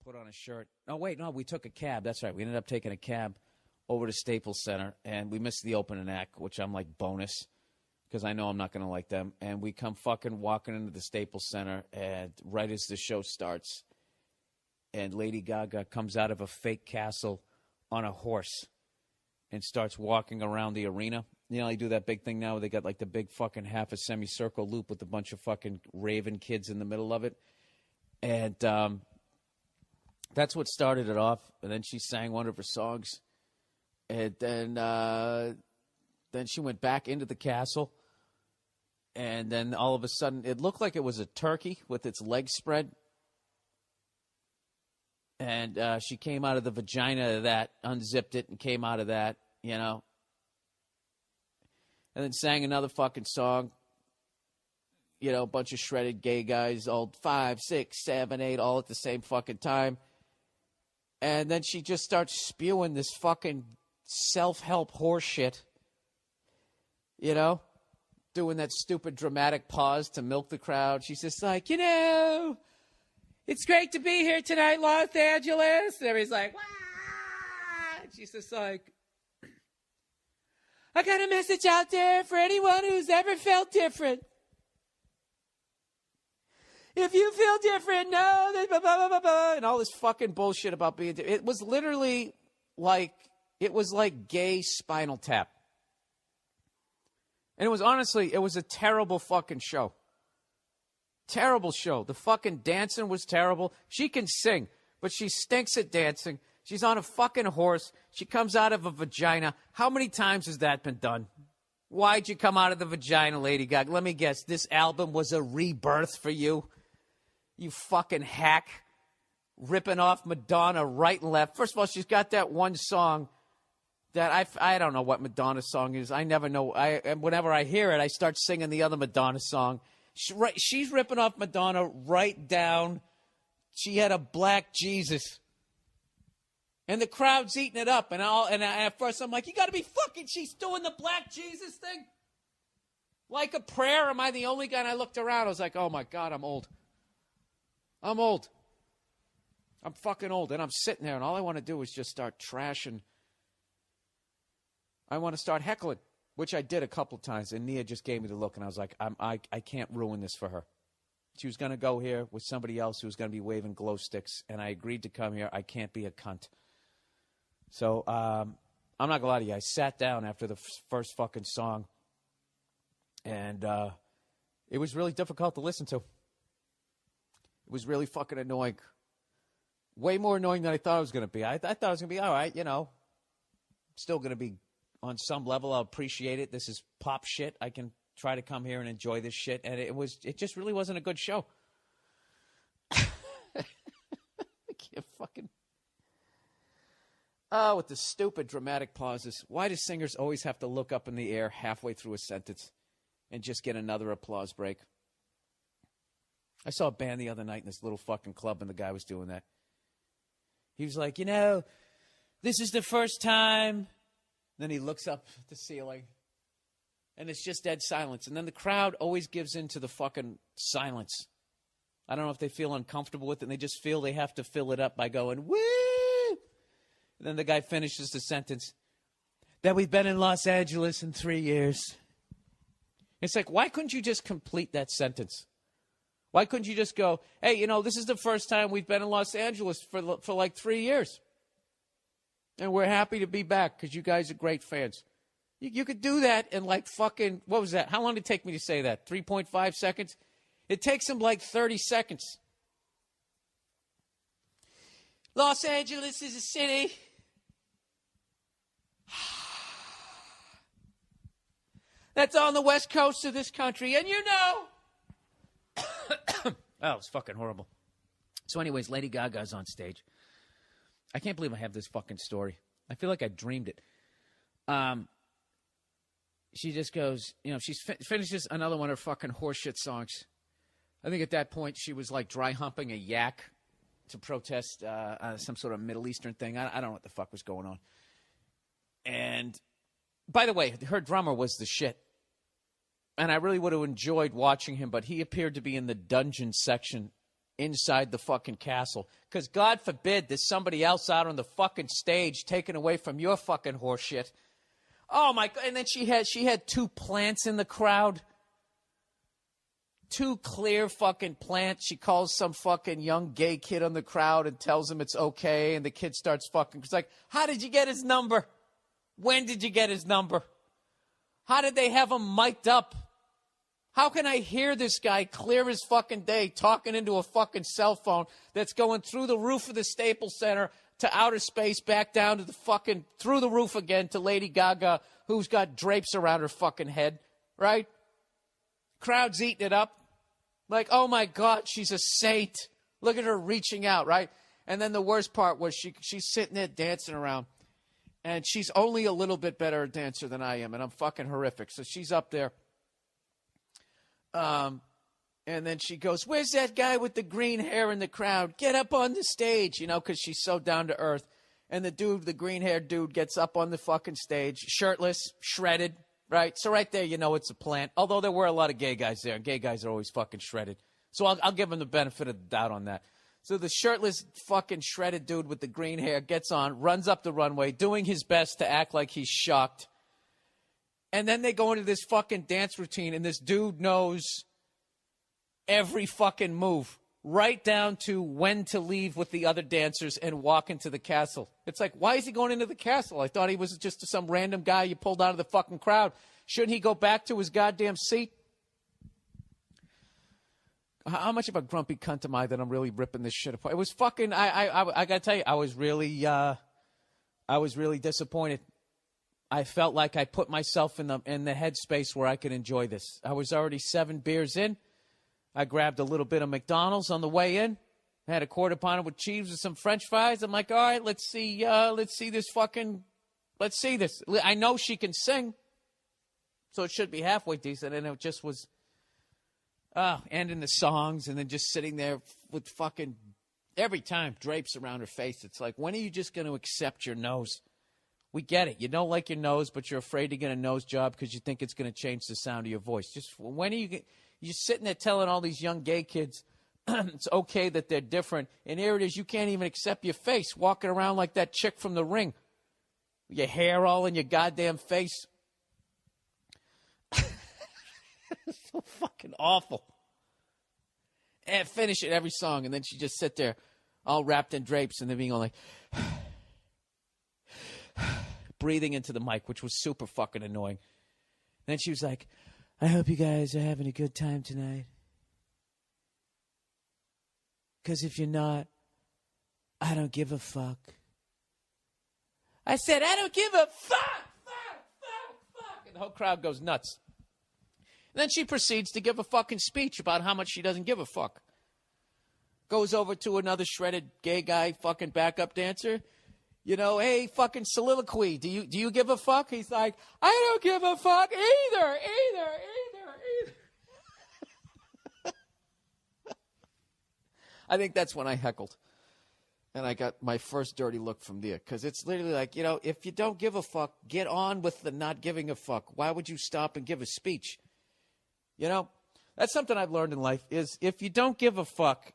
put on a shirt. Oh, wait, no, we took a cab. That's right. We ended up taking a cab over to Staples Center, and we missed the opening act, which I'm like bonus because I know I'm not going to like them. And we come fucking walking into the Staples Center, and right as the show starts, and Lady Gaga comes out of a fake castle on a horse and starts walking around the arena. You know, they do that big thing now where they got like the big fucking half a semicircle loop with a bunch of fucking raving kids in the middle of it. And that's what started it off. And then she sang one of her songs. And then she went back into the castle. And then all of a sudden, it looked like it was a turkey with its legs spread. And she came out of the vagina of that, unzipped it, and came out of that, you know. And then sang another fucking song. You know, a bunch of shredded gay guys, all 5, 6, 7, 8, all at the same fucking time. And then she just starts spewing this fucking self-help horse shit. You know? Doing that stupid dramatic pause to milk the crowd. She's just like, you know, it's great to be here tonight, Los Angeles. And everybody's like, wah! And she's just like, I got a message out there for anyone who's ever felt different. If you feel different, no, blah, blah, blah, blah, and all this fucking bullshit about being different. It was literally like, it was like gay Spinal Tap. And it was honestly, it was a terrible fucking show. Terrible show. The fucking dancing was terrible. She can sing, but she stinks at dancing. She's on a fucking horse. She comes out of a vagina. How many times has that been done? Why'd you come out of the vagina, Lady Gaga? Let me guess. This album was a rebirth for you? You fucking hack. Ripping off Madonna right and left. First of all, she's got that one song that I don't know what Madonna's song is. I never know. Whenever I hear it, I start singing the other Madonna song. She's ripping off Madonna right down. She had a black Jesus. And the crowd's eating it up. And at first I'm like, you got to be fucking, she's doing the black Jesus thing? Like a prayer? Am I the only guy? And I looked around. I was like, oh, my God, I'm old. I'm old. I'm fucking old. And I'm sitting there, and all I want to do is just start trashing. I want to start heckling, which I did a couple times. And Nia just gave me the look, and I was like, I can't ruin this for her. She was going to go here with somebody else who was going to be waving glow sticks, and I agreed to come here. I can't be a cunt. So I'm not going to lie to you. I sat down after the first fucking song, and it was really difficult to listen to. It was really fucking annoying. Way more annoying than I thought it was going to be. I thought it was going to be all right, you know. Still going to be on some level. I'll appreciate it. This is pop shit. I can try to come here and enjoy this shit. And it just really wasn't a good show. I can't fucking. Oh, with the stupid dramatic pauses. Why do singers always have to look up in the air halfway through a sentence and just get another applause break? I saw a band the other night in this little fucking club, and the guy was doing that. He was like, you know, this is the first time. Then he looks up at the ceiling, and it's just dead silence. And then the crowd always gives in to the fucking silence. I don't know if they feel uncomfortable with it, and they just feel they have to fill it up by going, woo! And then the guy finishes the sentence, that we've been in Los Angeles in 3 years. It's like, why couldn't you just complete that sentence? Why couldn't you just go, hey, you know, this is the first time we've been in Los Angeles for like 3 years. And we're happy to be back because you guys are great fans. You could do that in like fucking, what was that? How long did it take me to say that? 3.5 seconds? It takes him like 30 seconds. Los Angeles is a city. That's on the west coast of this country. And you know. Oh, it's fucking horrible. So anyways, Lady Gaga's on stage. I can't believe I have this fucking story. I feel like I dreamed it. She just goes, you know, she finishes another one of her fucking horseshit songs. I think at that point she was like dry humping a yak to protest some sort of Middle Eastern thing. I don't know what the fuck was going on. And by the way, her drummer was the shit. And I really would have enjoyed watching him, but he appeared to be in the dungeon section inside the fucking castle. Because God forbid there's somebody else out on the fucking stage taken away from your fucking horse shit. Oh, my God. And then she had 2 plants in the crowd. 2 clear fucking plants. She calls some fucking young gay kid on the crowd and tells him it's okay. And the kid starts fucking. It's like, how did you get his number? When did you get his number? How did they have him mic'd up? How can I hear this guy clear as fucking day talking into a fucking cell phone that's going through the roof of the Staples Center to outer space, back down to the fucking, through the roof again to Lady Gaga, who's got drapes around her fucking head, right? Crowd's eating it up. Like, oh my God, she's a saint. Look at her reaching out, right? And then the worst part was she's sitting there dancing around. And she's only a little bit better a dancer than I am, and I'm fucking horrific. So she's up there. And then she goes, where's that guy with the green hair in the crowd? Get up on the stage, you know, because she's so down to earth. And the green-haired dude gets up on the fucking stage, shirtless, shredded, right? So right there, you know it's a plant. Although there were a lot of gay guys there, and gay guys are always fucking shredded. So I'll give him the benefit of the doubt on that. So the shirtless, fucking shredded dude with the green hair gets on, runs up the runway, doing his best to act like he's shocked. And then they go into this fucking dance routine, and this dude knows every fucking move, right down to when to leave with the other dancers and walk into the castle. It's like, why is he going into the castle? I thought he was just some random guy you pulled out of the fucking crowd. Shouldn't he go back to his goddamn seat? How much of a grumpy cunt am I that I'm really ripping this shit apart? It was fucking, I gotta tell you, I was really disappointed. I felt like I put myself in the headspace where I could enjoy this. I was already 7 beers in. I grabbed a little bit of McDonald's on the way in. I had a quarter pounder with cheese with some French fries. I'm like, all right, let's see this. I know she can sing, so it should be halfway decent. And it just was, ending the songs and then just sitting there with fucking, every time, drapes around her face. It's like, when are you just going to accept your nose? We get it. You don't like your nose, but you're afraid to get a nose job because you think it's going to change the sound of your voice. Just when are you're sitting there telling all these young gay kids it's okay that they're different, and here it is, you can't even accept your face, walking around like that chick from The Ring, your hair all in your goddamn face. So fucking awful. And finish it every song, and then she just sit there, all wrapped in drapes, and then being all like, breathing into the mic, which was super fucking annoying. And then she was like, I hope you guys are having a good time tonight. Because if you're not, I don't give a fuck. I said, I don't give a fuck. And the whole crowd goes nuts. And then she proceeds to give a fucking speech about how much she doesn't give a fuck. Goes over to another shredded gay guy, fucking backup dancer. You know, hey, fucking soliloquy. Do you give a fuck? He's like, I don't give a fuck either. I think that's when I heckled. And I got my first dirty look from there. Because it's literally like, you know, if you don't give a fuck, get on with the not giving a fuck. Why would you stop and give a speech? You know, that's something I've learned in life is if you don't give a fuck,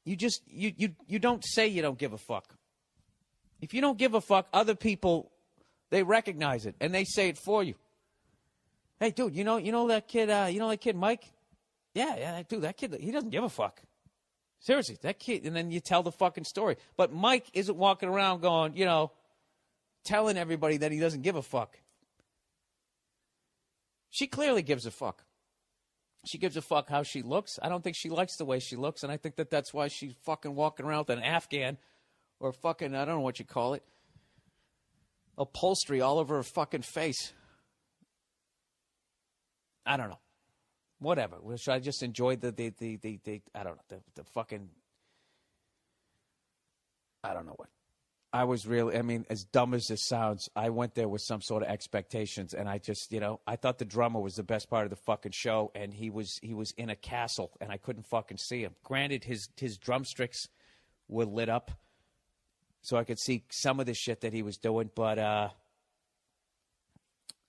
you just, you don't say you don't give a fuck. If you don't give a fuck, other people, they recognize it and they say it for you. Hey, dude, you know that kid Mike? Yeah, dude, that kid, he doesn't give a fuck. Seriously, that kid, and then you tell the fucking story. But Mike isn't walking around going, you know, telling everybody that he doesn't give a fuck. She clearly gives a fuck. She gives a fuck how she looks. I don't think she likes the way she looks, and I think that's why she's fucking walking around with an Afghan or fucking, I don't know what you call it, upholstery all over her fucking face. I don't know. Whatever. Should I just enjoy the I don't know, the fucking, I don't know what. I was really, I mean, as dumb as this sounds, I went there with some sort of expectations, and I just, you know, I thought the drummer was the best part of the fucking show, and he was in a castle, and I couldn't fucking see him. Granted, his drumsticks were lit up, so I could see some of the shit that he was doing, but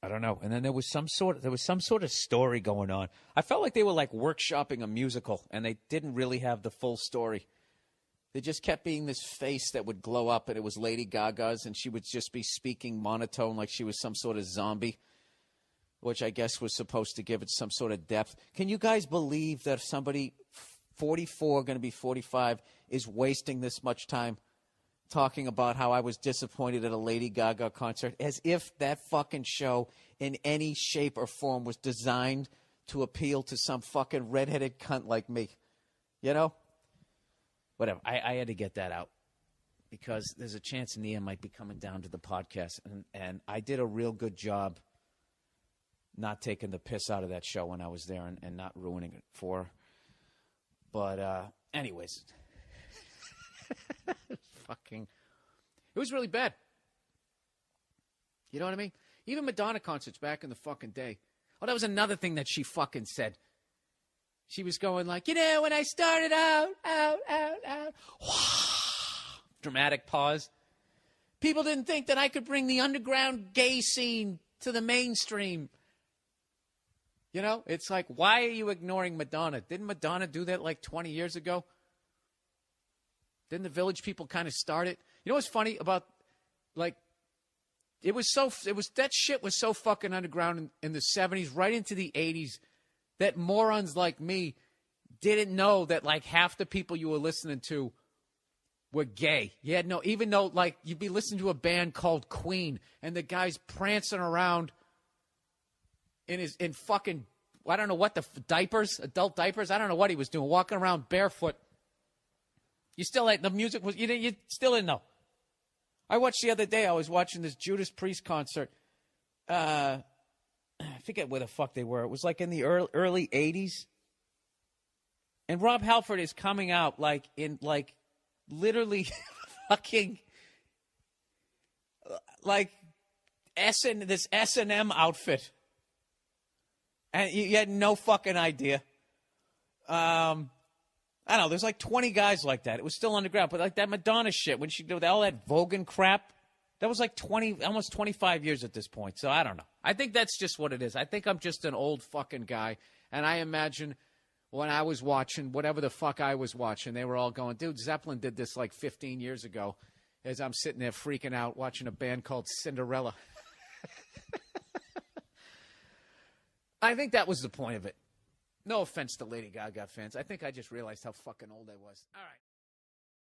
I don't know. And then there was some sort of story going on. I felt like they were like workshopping a musical, and they didn't really have the full story. They just kept being this face that would glow up, and it was Lady Gaga's, and she would just be speaking monotone like she was some sort of zombie, which I guess was supposed to give it some sort of depth. Can you guys believe that somebody 44, going to be 45, is wasting this much time talking about how I was disappointed at a Lady Gaga concert, as if that fucking show in any shape or form was designed to appeal to some fucking redheaded cunt like me? You know? Whatever. I had to get that out because there's a chance Nia might be coming down to the podcast, and I did a real good job not taking the piss out of that show when I was there and not ruining it for her. But anyways, it was really bad. You know what I mean? Even Madonna concerts back in the fucking day. Oh, that was another thing that she fucking said. She was going like, when I started out, dramatic pause. People didn't think that I could bring the underground gay scene to the mainstream. It's like, why are you ignoring Madonna? Didn't Madonna do that like 20 years ago? Didn't the Village People kind of start it? You know what's funny about, like, that shit was so fucking underground in the 70s, right into the 80s, that morons like me didn't know that, like, half the people you were listening to were gay. Even though, like, you'd be listening to a band called Queen, and the guy's prancing around in fucking, I don't know what, diapers, adult diapers? I don't know what he was doing, walking around barefoot. You still had, the music was, you still didn't know. I watched the other day, I was watching this Judas Priest concert. I forget where the fuck they were. It was like in the early 80s. And Rob Halford is coming out like literally fucking like this S&M outfit. And you had no fucking idea. I don't know. There's like 20 guys like that. It was still underground. But like that Madonna shit, when she did all that Vogan crap, that was like almost 25 years at this point. So I don't know. I think that's just what it is. I think I'm just an old fucking guy. And I imagine when I was watching whatever the fuck I was watching, they were all going, dude, Zeppelin did this like 15 years ago. As I'm sitting there freaking out watching a band called Cinderella. I think that was the point of it. No offense to Lady Gaga fans. I think I just realized how fucking old I was. All right.